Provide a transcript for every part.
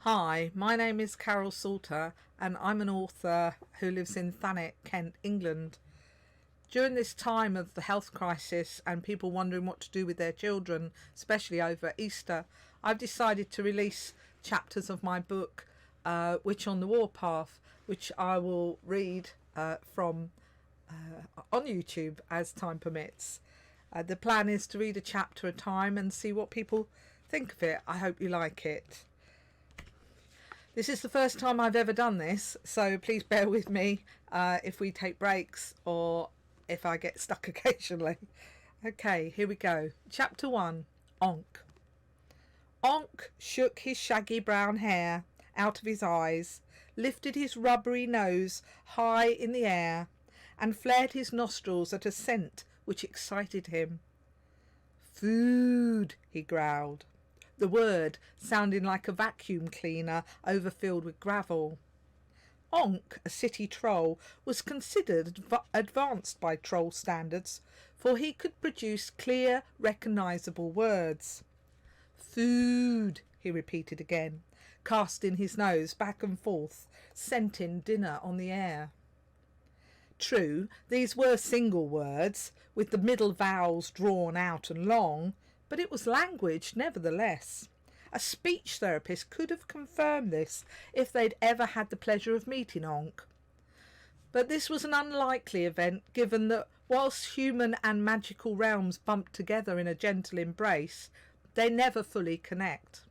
Hi, my name is Carol Salter and I'm an author who lives in Thanet, Kent, England. During this time of the health crisis and people wondering what to do with their children, especially over Easter, I've decided to release chapters of my book, Witch on the Warpath, which I will read from on YouTube as time permits. The plan is to read a chapter at a time and see what people think of it. I hope you like it. This is the first time I've ever done this, so please bear with me if we take breaks or if I get stuck occasionally. Okay, here we go. Chapter 1, Honk. Honk shook his shaggy brown hair out of his eyes, lifted his rubbery nose high in the air, and flared his nostrils at a scent which excited him. Food, he growled, the word sounding like a vacuum cleaner overfilled with gravel. Honk, a city troll, was considered advanced by troll standards, for he could produce clear, recognisable words. Food, he repeated again, casting his nose back and forth, scenting dinner on the air. True, these were single words, with the middle vowels drawn out and long, but it was language nevertheless. A speech therapist could have confirmed this if they'd ever had the pleasure of meeting Honk. But this was an unlikely event, given that whilst human and magical realms bump together in a gentle embrace, they never fully connect.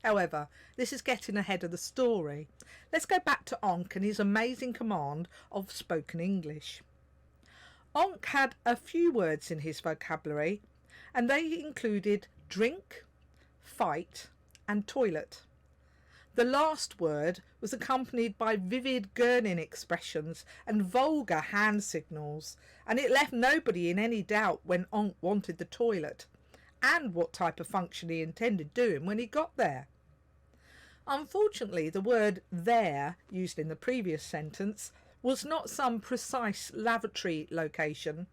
However, this is getting ahead of the story. Let's go back to Honk and his amazing command of spoken English. Honk had a few words in his vocabulary, and they included drink, fight, and toilet. The last word was accompanied by vivid gurning expressions and vulgar hand signals, and it left nobody in any doubt when Honk wanted the toilet, and what type of function he intended doing when he got there. Unfortunately, the word there, used in the previous sentence, was not some precise lavatory location,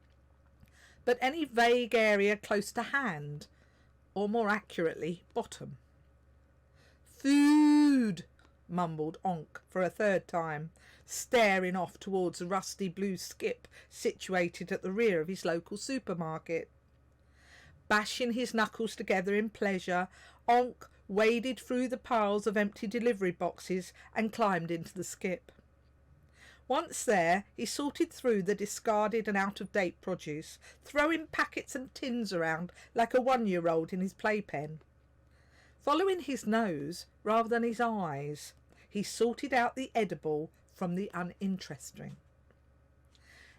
but any vague area close to hand, or more accurately, bottom. Food, mumbled Honk for a third time, staring off towards a rusty blue skip situated at the rear of his local supermarket. Bashing his knuckles together in pleasure, Honk waded through the piles of empty delivery boxes and climbed into the skip. Once there, he sorted through the discarded and out-of-date produce, throwing packets and tins around like a one-year-old in his playpen. Following his nose rather than his eyes, he sorted out the edible from the uninteresting.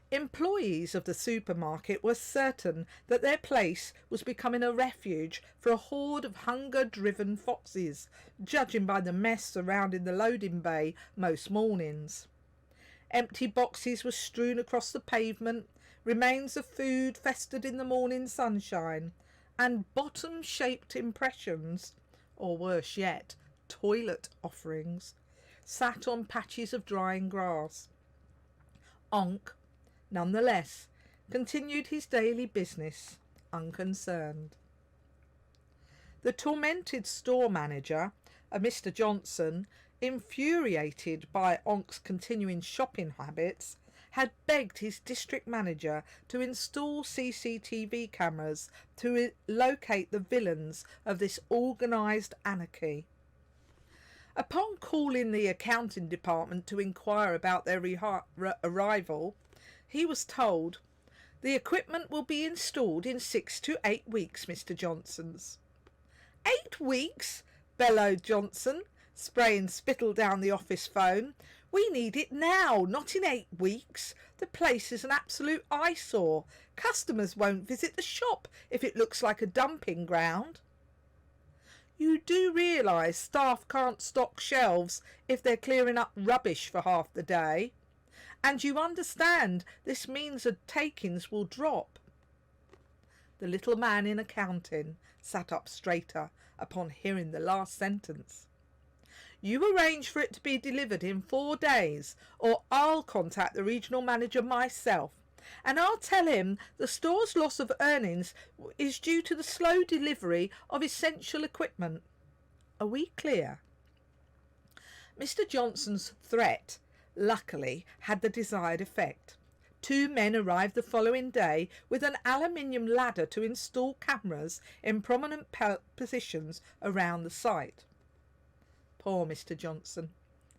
Employees of the supermarket were certain that their place was becoming a refuge for a horde of hunger-driven foxes, judging by the mess surrounding the loading bay most mornings. Empty boxes were strewn across the pavement, remains of food festered in the morning sunshine, and bottom-shaped impressions, or worse yet, toilet offerings, sat on patches of drying grass. Honk, nonetheless, continued his daily business, unconcerned. The tormented store manager, a Mr. Johnson, infuriated by Honk's continuing shopping habits, had begged his district manager to install CCTV cameras to locate the villains of this organised anarchy. Upon calling the accounting department to inquire about their arrival, he was told, "The equipment will be installed in 6 to 8 weeks, Mr. Johnson's." 8 weeks? Bellowed Johnson, spraying spittle down the office phone. "We need it now, not in 8 weeks. The place is an absolute eyesore. Customers won't visit the shop if it looks like a dumping ground." You do realise staff can't stock shelves if they're clearing up rubbish for half the day. And you understand this means that takings will drop. The little man in accounting sat up straighter upon hearing the last sentence. "You arrange for it to be delivered in 4 days, or I'll contact the regional manager myself, and I'll tell him the store's loss of earnings is due to the slow delivery of essential equipment. Are we clear?" Mr. Johnson's threat, luckily, had the desired effect. 2 men arrived the following day with an aluminium ladder to install cameras in prominent positions around the site. Poor Mr. Johnson.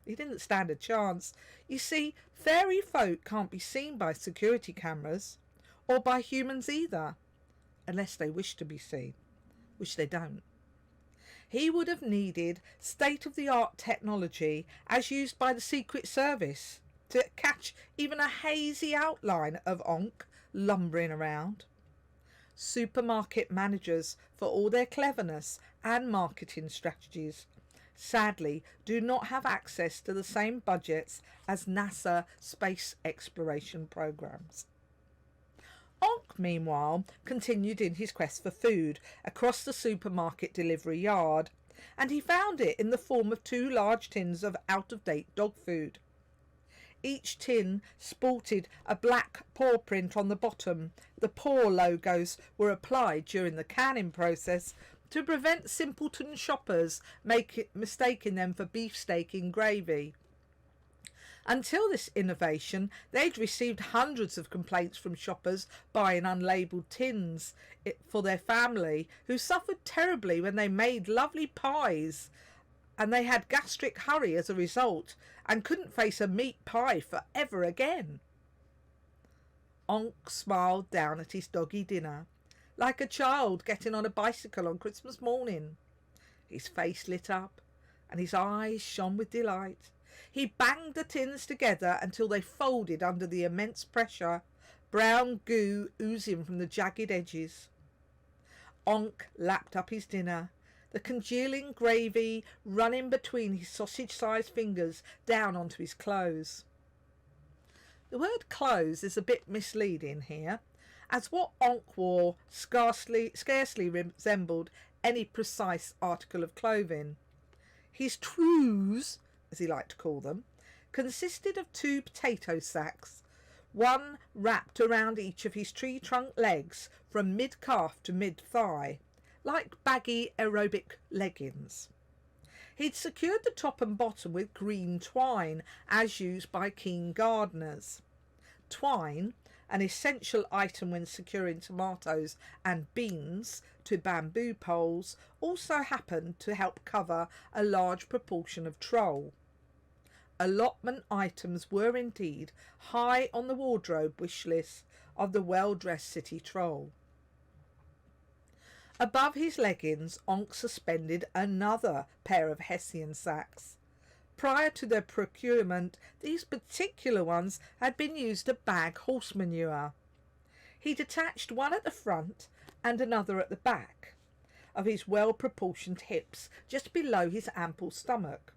He didn't stand a chance. You see, fairy folk can't be seen by security cameras, or by humans either, unless they wish to be seen, which they don't. He would have needed state-of-the-art technology as used by the Secret Service to catch even a hazy outline of Honk lumbering around. Supermarket managers, for all their cleverness and marketing strategies, sadly do not have access to the same budgets as NASA space exploration programs. Honk, meanwhile, continued in his quest for food across the supermarket delivery yard, and he found it in the form of 2 large tins of out-of-date dog food. Each tin sported a black paw print on the bottom. The paw logos were applied during the canning process to prevent simpleton shoppers mistaking them for beefsteak in gravy. Until this innovation, they'd received hundreds of complaints from shoppers buying unlabelled tins for their family, who suffered terribly when they made lovely pies, and they had gastric hurry as a result and couldn't face a meat pie forever again. Honk smiled down at his doggy dinner, like a child getting on a bicycle on Christmas morning. His face lit up and his eyes shone with delight. He banged the tins together until they folded under the immense pressure, brown goo oozing from the jagged edges. Honk lapped up his dinner, the congealing gravy running between his sausage-sized fingers down onto his clothes. The word clothes is a bit misleading here, as what Honk wore scarcely resembled any precise article of clothing. His trews, as he liked to call them, consisted of 2 potato sacks, one wrapped around each of his tree trunk legs from mid-calf to mid-thigh, like baggy aerobic leggings. He'd secured the top and bottom with green twine, as used by keen gardeners. Twine, an essential item when securing tomatoes and beans to bamboo poles, also happened to help cover a large proportion of troll. Allotment items were indeed high on the wardrobe wish list of the well-dressed city troll. Above his leggings, Honk suspended another pair of Hessian sacks. Prior to their procurement, these particular ones had been used to bag horse manure. He detached one at the front and another at the back of his well-proportioned hips, just below his ample stomach.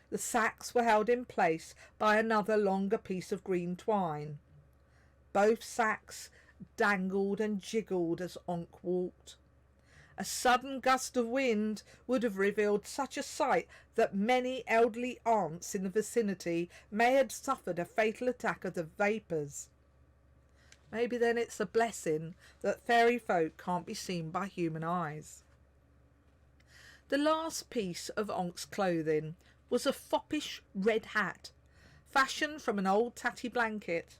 The sacks were held in place by another longer piece of green twine. Both sacks dangled and jiggled as Honk walked. A sudden gust of wind would have revealed such a sight that many elderly aunts in the vicinity may have suffered a fatal attack of the vapours. Maybe then it's a blessing that fairy folk can't be seen by human eyes. The last piece of Honk's clothing was a foppish red hat, fashioned from an old tatty blanket.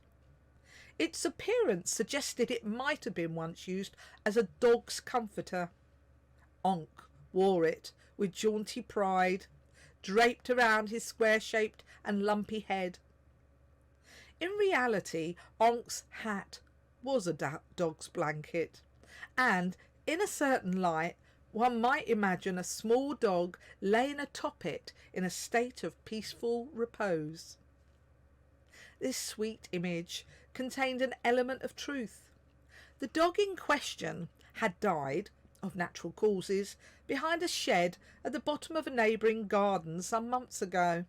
Its appearance suggested it might have been once used as a dog's comforter. Honk wore it with jaunty pride, draped around his square-shaped and lumpy head. In reality, Honk's hat was a dog's blanket, and, in a certain light, one might imagine a small dog laying atop it in a state of peaceful repose. This sweet image contained an element of truth. The dog in question had died, of natural causes, behind a shed at the bottom of a neighbouring garden some months ago.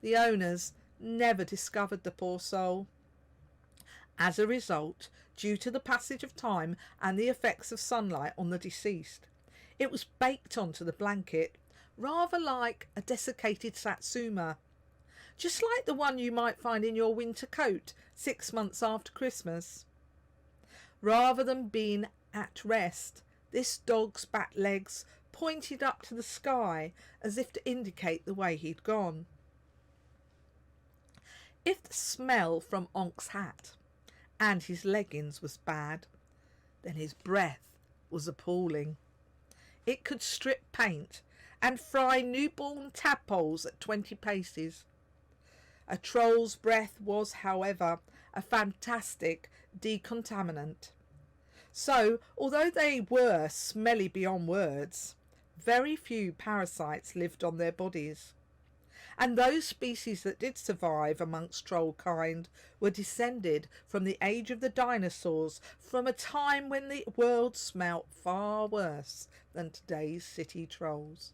The owners never discovered the poor soul. As a result, due to the passage of time and the effects of sunlight on the deceased, it was baked onto the blanket, rather like a desiccated satsuma, just like the one you might find in your winter coat 6 months after Christmas. Rather than being at rest, this dog's back legs pointed up to the sky as if to indicate the way he'd gone. If the smell from Honk's hat and his leggings was bad, then his breath was appalling. It could strip paint and fry newborn tadpoles at 20 paces. A troll's breath was, however, a fantastic decontaminant. So, although they were smelly beyond words, very few parasites lived on their bodies. And those species that did survive amongst troll kind were descended from the age of the dinosaurs, from a time when the world smelt far worse than today's city trolls.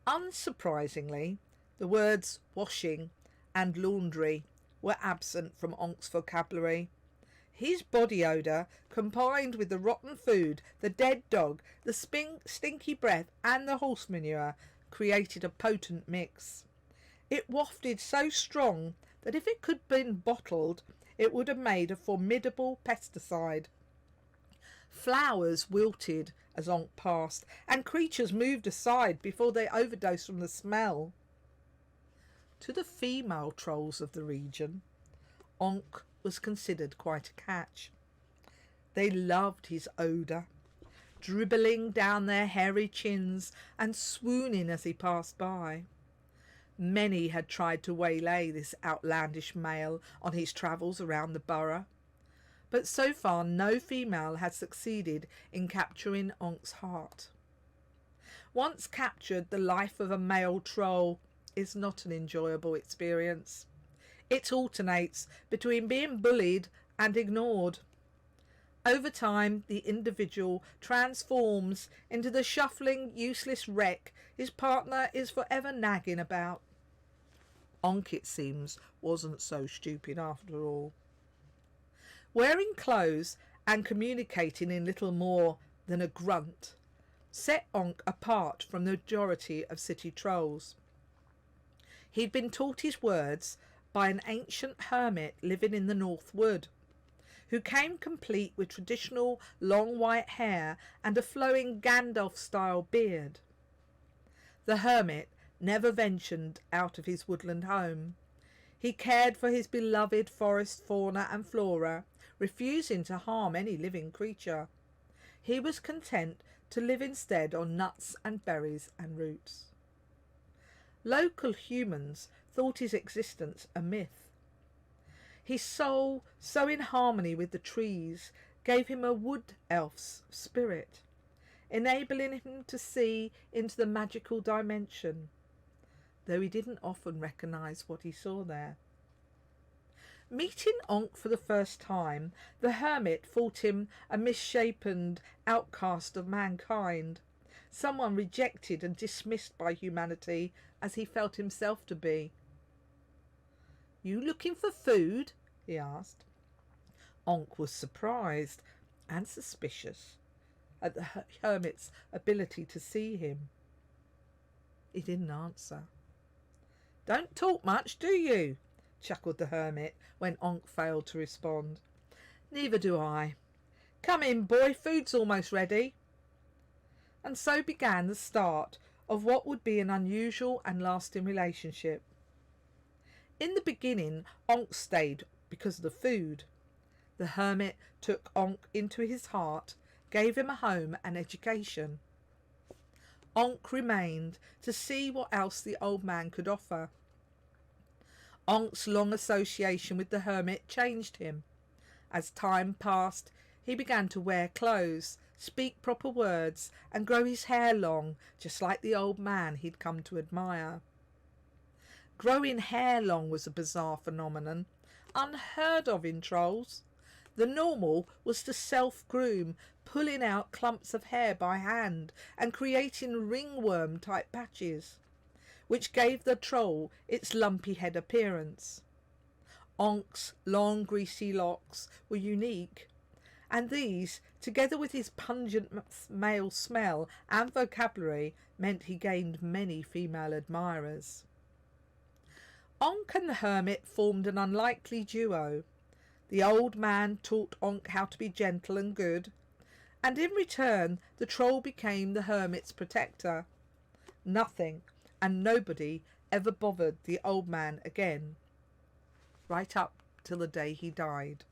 Unsurprisingly, the words washing and laundry were absent from Honk's vocabulary. His body odour, combined with the rotten food, the dead dog, the stinky breath and the horse manure, created a potent mix. It wafted so strong that if it could have been bottled, it would have made a formidable pesticide. Flowers wilted as Honk passed, and creatures moved aside before they overdosed from the smell. To the female trolls of the region, Honk was considered quite a catch. They loved his odour, dribbling down their hairy chins and swooning as he passed by. Many had tried to waylay this outlandish male on his travels around the borough, but so far no female had succeeded in capturing Honk's heart. Once captured, the life of a male troll is not an enjoyable experience. It alternates between being bullied and ignored. Over time, the individual transforms into the shuffling, useless wreck his partner is forever nagging about. Honk, it seems, wasn't so stupid after all. Wearing clothes and communicating in little more than a grunt set Honk apart from the majority of city trolls. He'd been taught his words by an ancient hermit living in the North Wood, who came complete with traditional long white hair and a flowing Gandalf-style beard. The hermit never ventured out of his woodland home. He cared for his beloved forest fauna and flora, refusing to harm any living creature. He was content to live instead on nuts and berries and roots. Local humans thought his existence a myth. His soul, so in harmony with the trees, gave him a wood elf's spirit, enabling him to see into the magical dimension, though he didn't often recognise what he saw there. Meeting Honk for the first time, the hermit thought him a misshapen outcast of mankind, someone rejected and dismissed by humanity as he felt himself to be. "You looking for food?" he asked. Honk was surprised and suspicious at the hermit's ability to see him. He didn't answer. "Don't talk much, do you?" chuckled the hermit when Honk failed to respond. "Neither do I. Come in, boy, food's almost ready." And so began the start of what would be an unusual and lasting relationship. In the beginning, Honk stayed because of the food. The hermit took Honk into his heart, gave him a home and education. Honk remained to see what else the old man could offer. Honk's long association with the hermit changed him. As time passed, he began to wear clothes, speak proper words, and grow his hair long, just like the old man he'd come to admire. Growing hair long was a bizarre phenomenon, unheard of in trolls. The normal was to self-groom, pulling out clumps of hair by hand and creating ringworm-type patches, which gave the troll its lumpy head appearance. Honk's long greasy locks were unique, and these, together with his pungent male smell and vocabulary, meant he gained many female admirers. Honk and the hermit formed an unlikely duo. The old man taught Honk how to be gentle and good, and in return the troll became the hermit's protector. Nothing and nobody ever bothered the old man again, right up till the day he died.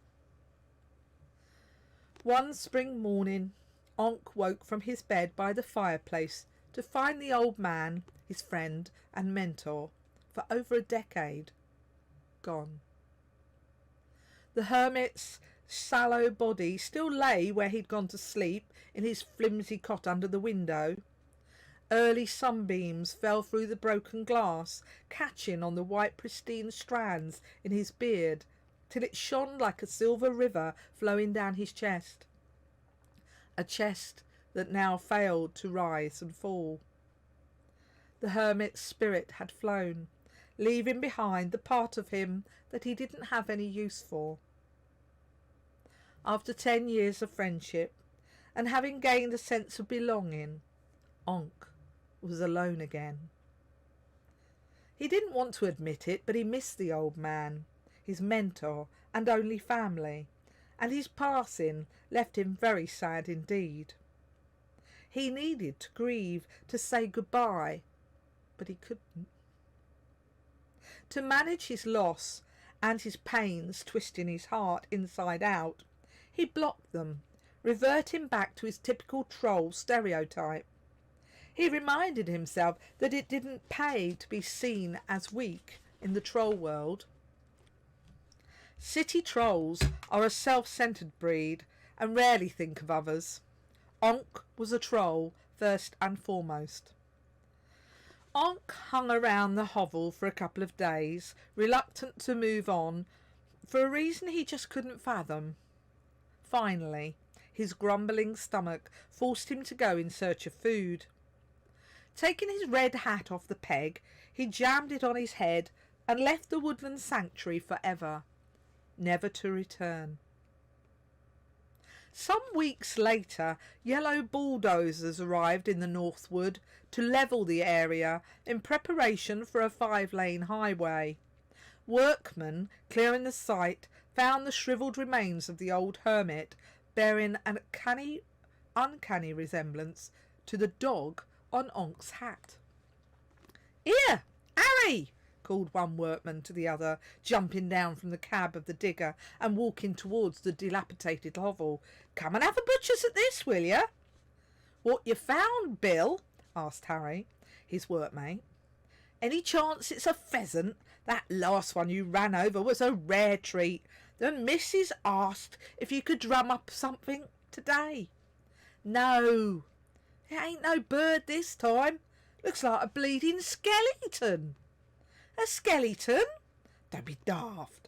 One spring morning, Honk woke from his bed by the fireplace to find the old man, his friend and mentor for over a decade, gone. The hermit's sallow body still lay where he'd gone to sleep in his flimsy cot under the window. Early sunbeams fell through the broken glass, catching on the white pristine strands in his beard, till it shone like a silver river flowing down his chest. A chest that now failed to rise and fall. The hermit's spirit had flown, leaving behind the part of him that he didn't have any use for. After 10 years of friendship, and having gained a sense of belonging, Honk was alone again. He didn't want to admit it, but he missed the old man, his mentor and only family, and his passing left him very sad indeed. He needed to grieve, to say goodbye, but he couldn't. To manage his loss and his pains twisting his heart inside out, he blocked them, reverting back to his typical troll stereotype. He reminded himself that it didn't pay to be seen as weak in the troll world. City trolls are a self-centred breed and rarely think of others. Honk was a troll first and foremost. Honk hung around the hovel for a couple of days, reluctant to move on, for a reason he just couldn't fathom. Finally, his grumbling stomach forced him to go in search of food. Taking his red hat off the peg, he jammed it on his head and left the woodland sanctuary forever, never to return. Some weeks later, yellow bulldozers arrived in the North Wood to level the area in preparation for a 5-lane highway. Workmen clearing the site found the shriveled remains of the old hermit, bearing an uncanny resemblance to the dog on Honk's hat. "Here, Harry!" called one workman to the other, jumping down from the cab of the digger and walking towards the dilapidated hovel. "Come and have a butcher's at this, will you?" "What you found, Bill?" asked Harry, his workmate. "Any chance it's a pheasant? That last one you ran over was a rare treat. The missus asked if you could drum up something today." "No, it ain't no bird this time. Looks like a bleeding skeleton." "A skeleton? Don't be daft.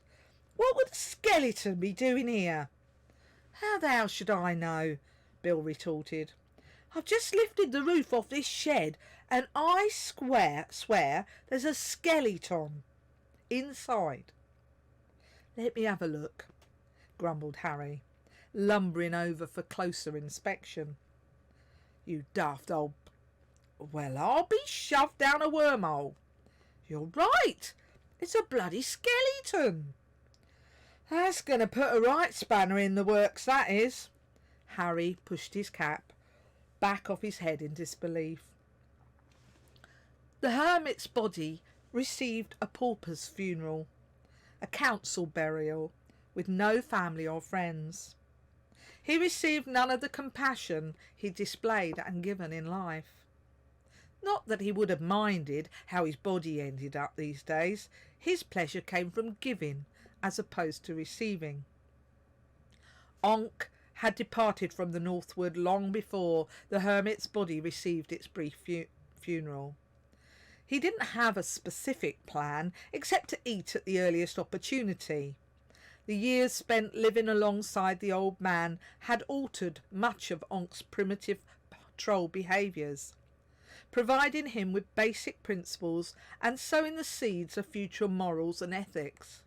What would a skeleton be doing here?" "How the hell should I know?" Bill retorted. "I've just lifted the roof off this shed and I swear there's a skeleton inside." "Let me have a look," grumbled Harry, lumbering over for closer inspection. "You daft old... Well, I'll be shoved down a wormhole." "You're right, it's a bloody skeleton." "That's going to put a right spanner in the works, that is." Harry pushed his cap back off his head in disbelief. The hermit's body received a pauper's funeral, a council burial with no family or friends. He received none of the compassion he displayed and given in life. Not that he would have minded how his body ended up these days. His pleasure came from giving as opposed to receiving. Honk had departed from the Northwood long before the hermit's body received its brief funeral. He didn't have a specific plan except to eat at the earliest opportunity. The years spent living alongside the old man had altered much of Honk's primitive troll behaviours, providing him with basic principles and sowing the seeds of future morals and ethics.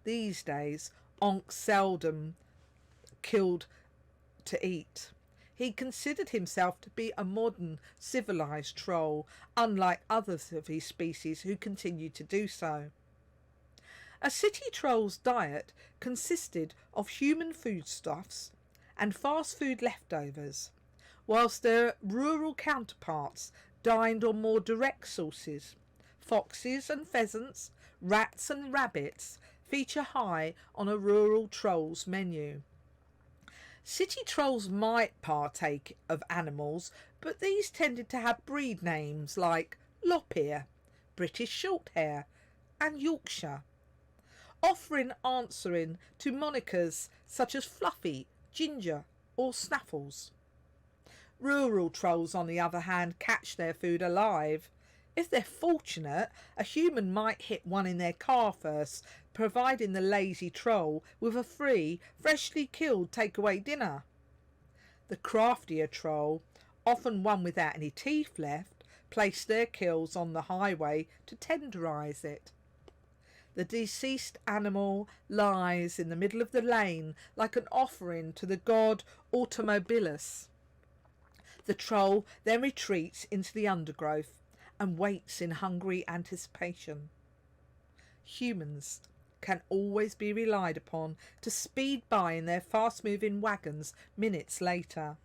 These days, Honk seldom killed to eat. He considered himself to be a modern, civilised troll, unlike others of his species who continue to do so. A city troll's diet consisted of human foodstuffs and fast food leftovers, whilst their rural counterparts dined on more direct sources. Foxes and pheasants, rats and rabbits feature high on a rural troll's menu. City trolls might partake of animals, but these tended to have breed names like lop-ear, British shorthair and Yorkshire, offering answering to monikers such as Fluffy, Ginger or Snaffles. Rural trolls, on the other hand, catch their food alive. If they're fortunate, a human might hit one in their car first, providing the lazy troll with a free, freshly killed takeaway dinner. The craftier troll, often one without any teeth left, place their kills on the highway to tenderise it. The deceased animal lies in the middle of the lane like an offering to the god Automobilus. The troll then retreats into the undergrowth and waits in hungry anticipation. Humans can always be relied upon to speed by in their fast-moving wagons minutes later.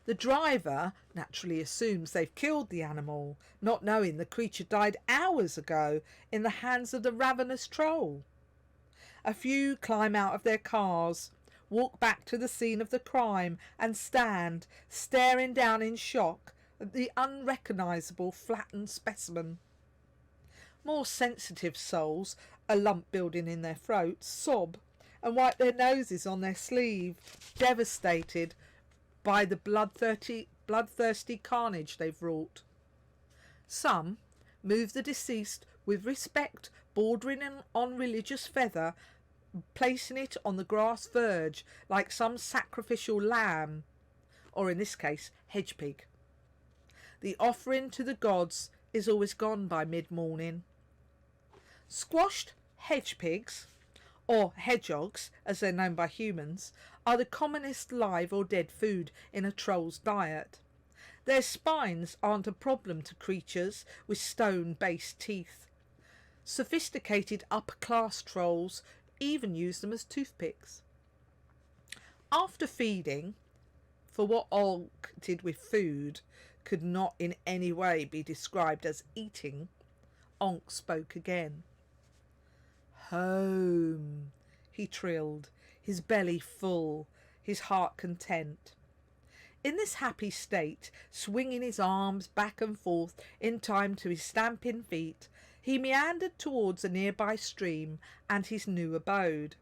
The driver naturally assumes they've killed the animal, not knowing the creature died hours ago in the hands of the ravenous troll. A few climb out of their cars, walk back to the scene of the crime and stand staring down in shock at the unrecognisable flattened specimen. More sensitive souls, a lump building in their throats, sob and wipe their noses on their sleeve, devastated by the bloodthirsty carnage they've wrought. Some move the deceased with respect bordering on religious fervour, placing it on the grass verge like some sacrificial lamb, or in this case hedge pig. The offering to the gods is always gone by mid-morning. Squashed hedge pigs, or hedgehogs as they're known by humans, are the commonest live or dead food in a troll's diet. Their spines aren't a problem to creatures with stone-based teeth. Sophisticated upper-class trolls even use them as toothpicks. After feeding, for what Honk did with food could not in any way be described as eating, Honk spoke again. "Home," he trilled, his belly full, his heart content. In this happy state, swinging his arms back and forth in time to his stamping feet, he meandered towards a nearby stream and his new abode.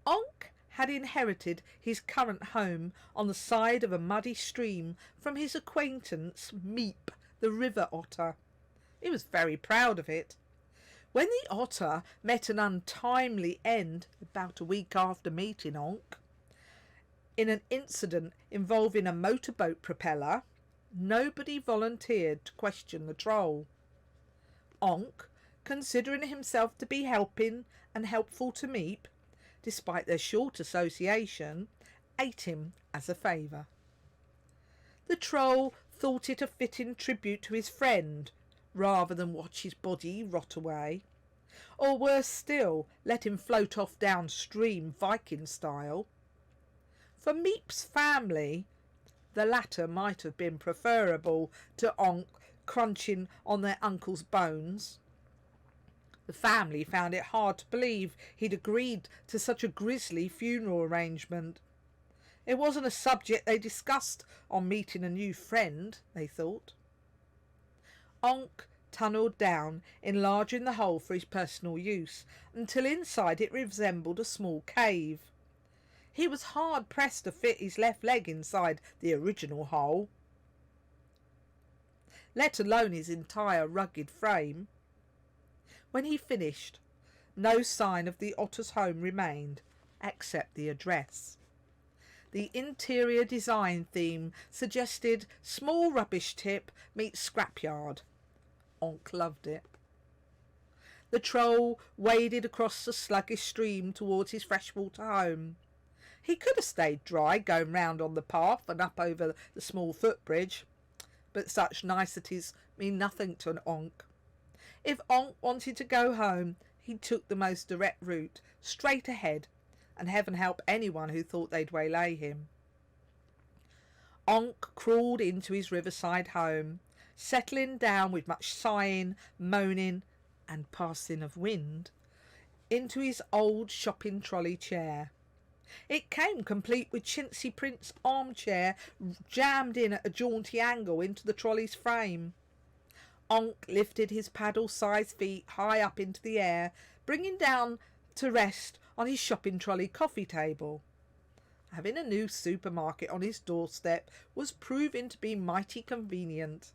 Honk had inherited his current home on the side of a muddy stream from his acquaintance Meep, the river otter. He was very proud of it. When the otter met an untimely end about a week after meeting Honk, in an incident involving a motorboat propeller, nobody volunteered to question the troll. Honk, considering himself to be helping and helpful to Meep, despite their short association, ate him as a favour. The troll thought it a fitting tribute to his friend, rather than watch his body rot away, or worse still, let him float off downstream Viking style. For Meep's family, the latter might have been preferable to Honk crunching on their uncle's bones. The family found it hard to believe he'd agreed to such a grisly funeral arrangement. It wasn't a subject they discussed on meeting a new friend, they thought. Honk tunnelled down, enlarging the hole for his personal use, until inside it resembled a small cave. He was hard pressed to fit his left leg inside the original hole, let alone his entire rugged frame. When he finished, no sign of the otter's home remained, except the address. The interior design theme suggested small rubbish tip meets scrapyard. Honk loved it. The troll waded across the sluggish stream towards his freshwater home. He could have stayed dry, going round on the path and up over the small footbridge, but such niceties mean nothing to an Honk. If Honk wanted to go home, he took the most direct route, straight ahead, and heaven help anyone who thought they'd waylay him. Honk crawled into his riverside home, settling down with much sighing, moaning, and passing of wind, into his old shopping trolley chair. It came complete with chintzy print's armchair jammed in at a jaunty angle into the trolley's frame. Honk lifted his paddle-sized feet high up into the air, bringing down to rest on his shopping trolley coffee table. Having a new supermarket on his doorstep was proving to be mighty convenient.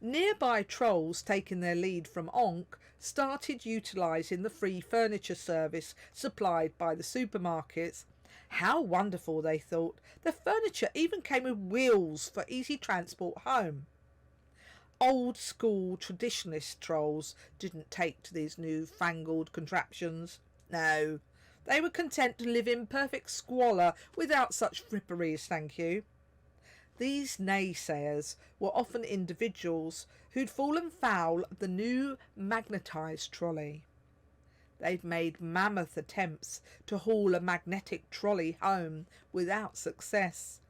Nearby trolls, taking their lead from Honk, started utilising the free furniture service supplied by the supermarkets. How wonderful, they thought. The furniture even came with wheels for easy transport home. Old school traditionalist trolls didn't take to these new-fangled contraptions. No, they were content to live in perfect squalor without such fripperies, thank you. These naysayers were often individuals who'd fallen foul of the new magnetised trolley. They'd made mammoth attempts to haul a magnetic trolley home without success.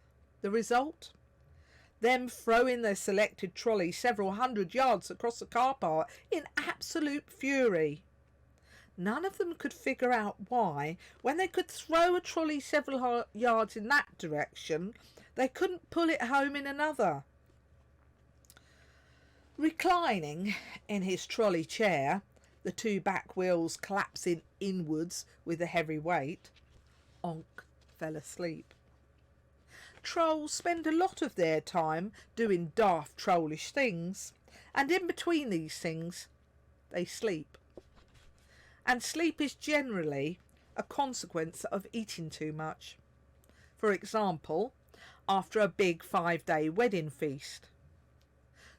The result? Them throwing their selected trolley several hundred yards across the car park in absolute fury. None of them could figure out why, when they could throw a trolley several yards in that direction, they couldn't pull it home in another. Reclining in his trolley chair, the two back wheels collapsing inwards with a heavy weight, Honk fell asleep. Trolls spend a lot of their time doing daft trollish things, and in between these things they sleep. And sleep is generally a consequence of eating too much. For example, after a big 5-day wedding feast.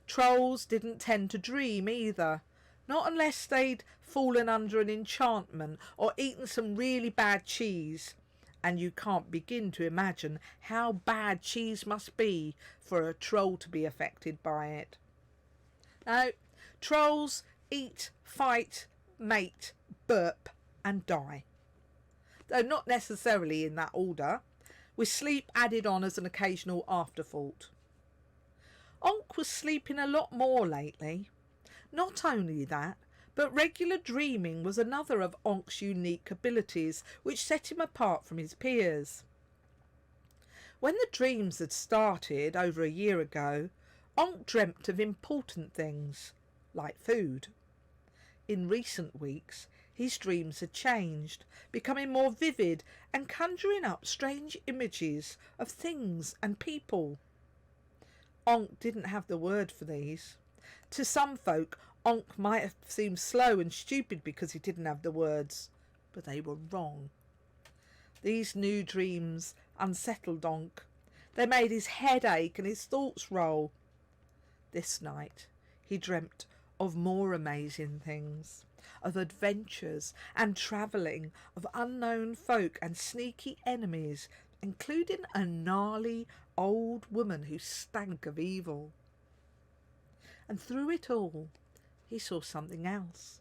Trolls didn't tend to dream either, not unless they'd fallen under an enchantment or eaten some really bad cheese, and you can't begin to imagine how bad cheese must be for a troll to be affected by it. No, trolls eat, fight, mate, burp and die, though not necessarily in that order, with sleep added on as an occasional afterthought. Honk was sleeping a lot more lately. Not only that, but regular dreaming was another of Honk's unique abilities which set him apart from his peers. When the dreams had started over a year ago, Honk dreamt of important things, like food. In recent weeks, his dreams had changed, becoming more vivid and conjuring up strange images of things and people. Honk didn't have the word for these. To some folk, Honk might have seemed slow and stupid because he didn't have the words, but they were wrong. These new dreams unsettled Honk. They made his head ache and his thoughts roll. This night he dreamt of more amazing things, of adventures and travelling, of unknown folk and sneaky enemies, including a gnarly old woman who stank of evil. And through it all, he saw something else,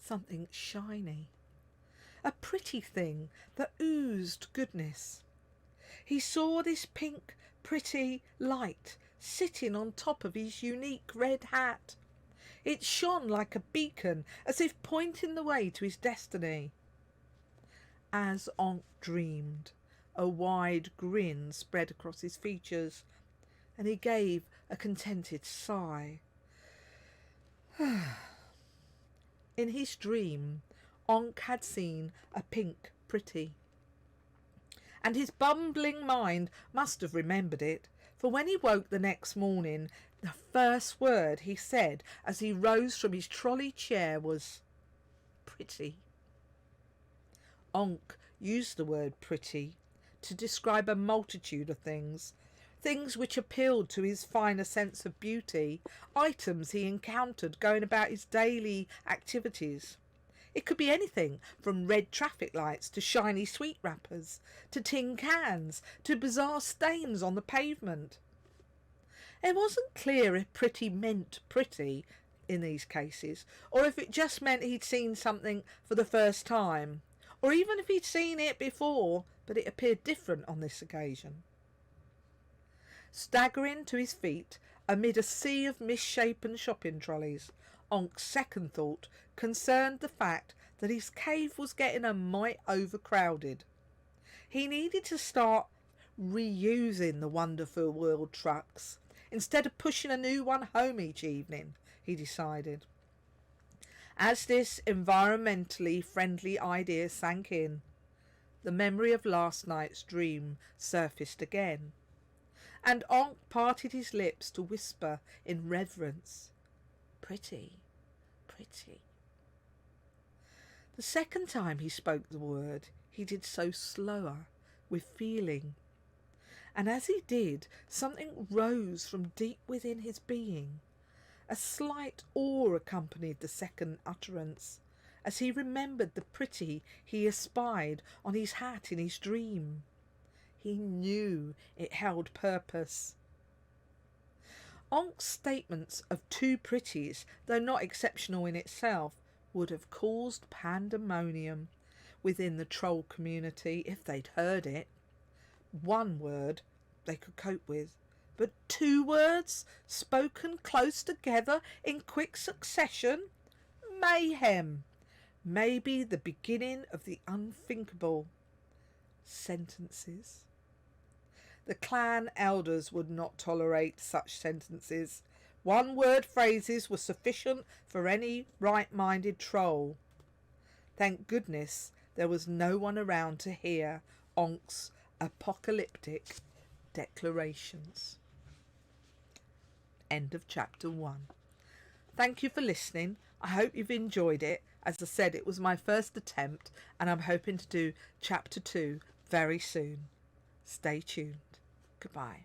something shiny, a pretty thing that oozed goodness. He saw this pink, pretty light sitting on top of his unique red hat. It shone like a beacon, as if pointing the way to his destiny. As Honk dreamed, a wide grin spread across his features, and he gave a contented sigh. In his dream, Honk had seen a pink pretty, and his bumbling mind must have remembered it, for when he woke the next morning, the first word he said as he rose from his trolley chair was pretty. Honk used the word pretty to describe a multitude of things, things which appealed to his finer sense of beauty, items he encountered going about his daily activities. It could be anything from red traffic lights to shiny sweet wrappers, to tin cans, to bizarre stains on the pavement. It wasn't clear if pretty meant pretty in these cases, or if it just meant he'd seen something for the first time, or even if he'd seen it before, but it appeared different on this occasion. Staggering to his feet amid a sea of misshapen shopping trolleys, Honk's second thought concerned the fact that his cave was getting a mite overcrowded. He needed to start reusing the Wonderful World trucks instead of pushing a new one home each evening, he decided. As this environmentally friendly idea sank in, the memory of last night's dream surfaced again, and Honk parted his lips to whisper in reverence, "Pretty, pretty." The second time he spoke the word, he did so slower, with feeling, and as he did, something rose from deep within his being. A slight awe accompanied the second utterance, as he remembered the pretty he espied on his hat in his dream. He knew it held purpose. Honk's statements of two pretties, though not exceptional in itself, would have caused pandemonium within the troll community if they'd heard it. One word they could cope with, but two words spoken close together in quick succession? Mayhem! Maybe the beginning of the unthinkable. Sentences. The clan elders would not tolerate such sentences. One-word phrases were sufficient for any right-minded troll. Thank goodness there was no one around to hear Honk's apocalyptic declarations. End of chapter 1. Thank you for listening. I hope you've enjoyed it. As I said, it was my first attempt, and I'm hoping to do chapter 2 very soon. Stay tuned. Goodbye.